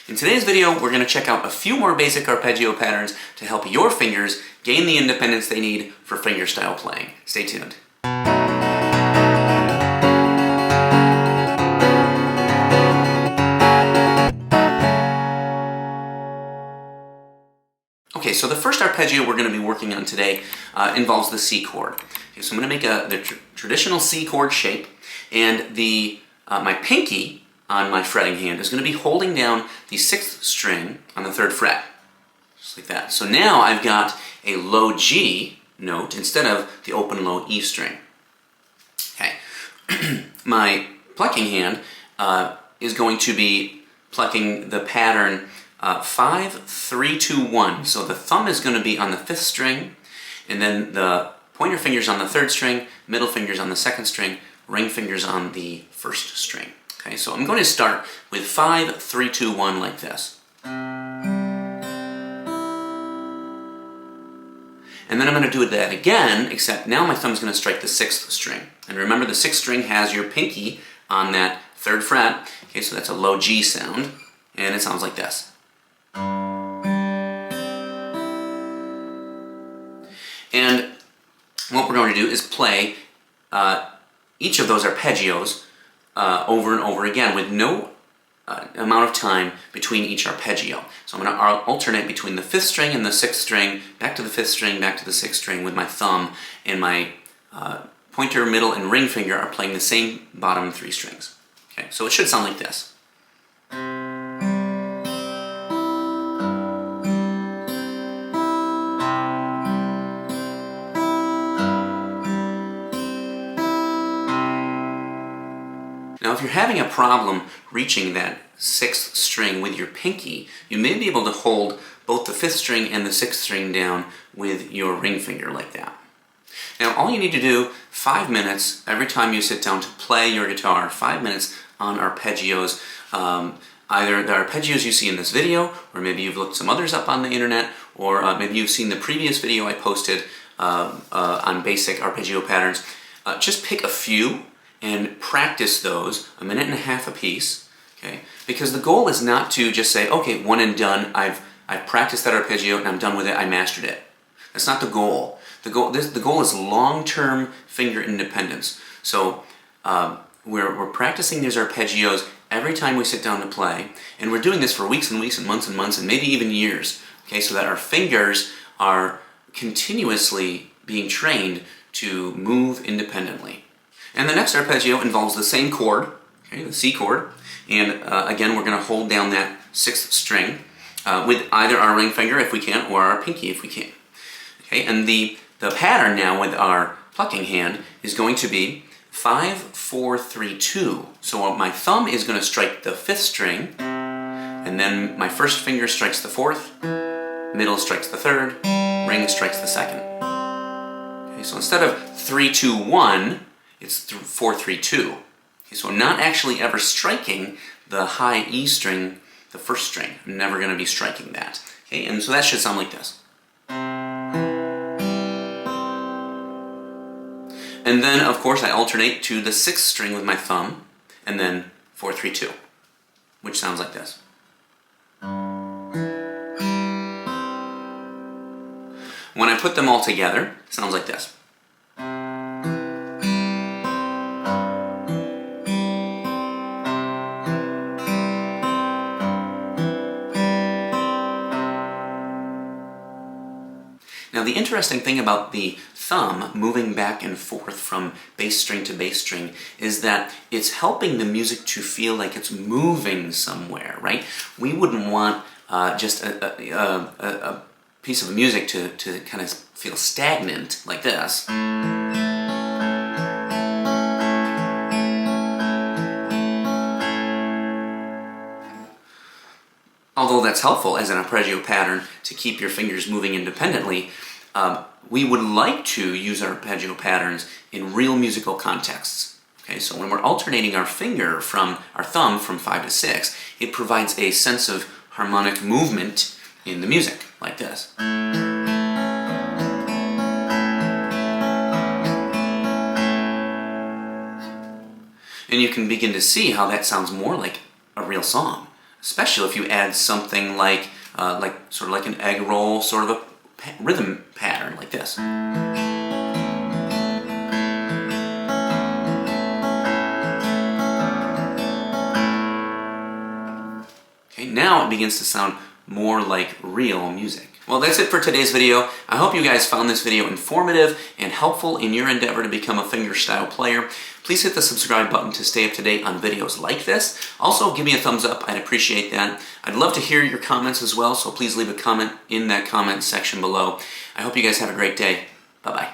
In today's video, we're going to check out a few more basic arpeggio patterns to help your fingers gain the independence they need for fingerstyle playing. Stay tuned. Okay, so the first arpeggio we're going to be working on today involves the C chord. Okay, so I'm going to make the traditional C chord shape, and my pinky on my fretting hand is going to be holding down the 6th string on the 3rd fret, just like that. So now I've got a low G note instead of the open low E string. Okay, my plucking hand is going to be plucking the pattern 5, 3, 2, 1. So the thumb is going to be on the 5th string, and then the pointer fingers on the 3rd string, middle fingers on the 2nd string, ring fingers on the 1st string. Okay, so I'm going to start with 5, 3, 2, 1 like this. And then I'm going to do that again, except now my thumb's going to strike the 6th string. And remember, the 6th string has your pinky on that 3rd fret. Okay, so that's a low G sound, and it sounds like this. And what we're going to do is play each of those arpeggios over and over again with no amount of time between each arpeggio. So I'm going to alternate between the 5th string and the 6th string, back to the 5th string, back to the 6th string with my thumb, and my pointer, middle, and ring finger are playing the same bottom 3 strings. Okay, so it should sound like this. Now, if you're having a problem reaching that 6th string with your pinky, you may be able to hold both the 5th string and the 6th string down with your ring finger like that. Now, all you need to do, 5 minutes every time you sit down to play your guitar, 5 minutes on arpeggios, either the arpeggios you see in this video, or maybe you've looked some others up on the internet, or maybe you've seen the previous video I posted on basic arpeggio patterns. Just pick a few and practice those 1.5 minutes a piece, okay? Because the goal is not to just say, okay, one and done, I've practiced that arpeggio and I'm done with it, I mastered it. That's not the goal. The goal is long-term finger independence. So we're practicing these arpeggios every time we sit down to play, and we're doing this for weeks and weeks and months, and maybe even years, okay? So that our fingers are continuously being trained to move independently. And the next arpeggio involves the same chord, okay, the C chord, and again we're going to hold down that 6th string with either our ring finger if we can, or our pinky if we can. Okay, and the pattern now with our plucking hand is going to be 5, 4, 3, 2. So my thumb is going to strike the 5th string, and then my 1st finger strikes the 4th, middle strikes the 3rd, ring strikes the 2nd. Okay, so instead of 3, 2, 1, it's 4, 3, 2. Okay, so I'm not actually ever striking the high E string, the 1st string. I'm never going to be striking that. Okay, and so that should sound like this. And then, of course, I alternate to the 6th string with my thumb, and then 4, 3, 2, which sounds like this. When I put them all together, it sounds like this. Now, the interesting thing about the thumb moving back and forth from bass string to bass string is that it's helping the music to feel like it's moving somewhere, right? We wouldn't want just a piece of music to kind of feel stagnant like this. Although that's helpful as an arpeggio pattern to keep your fingers moving independently, we would like to use arpeggio patterns in real musical contexts. Okay, so when we're alternating our thumb from 5 to 6, it provides a sense of harmonic movement in the music, like this. And you can begin to see how that sounds more like a real song, especially if you add something like sort of like an egg roll, sort of a rhythm pattern like this. Okay, now it begins to sound more like real music. Well, that's it for today's video. I hope you guys found this video informative and helpful in your endeavor to become a fingerstyle player. Please hit the subscribe button to stay up to date on videos like this. Also, give me a thumbs up. I'd appreciate that. I'd love to hear your comments as well, so please leave a comment in that comment section below. I hope you guys have a great day. Bye-bye.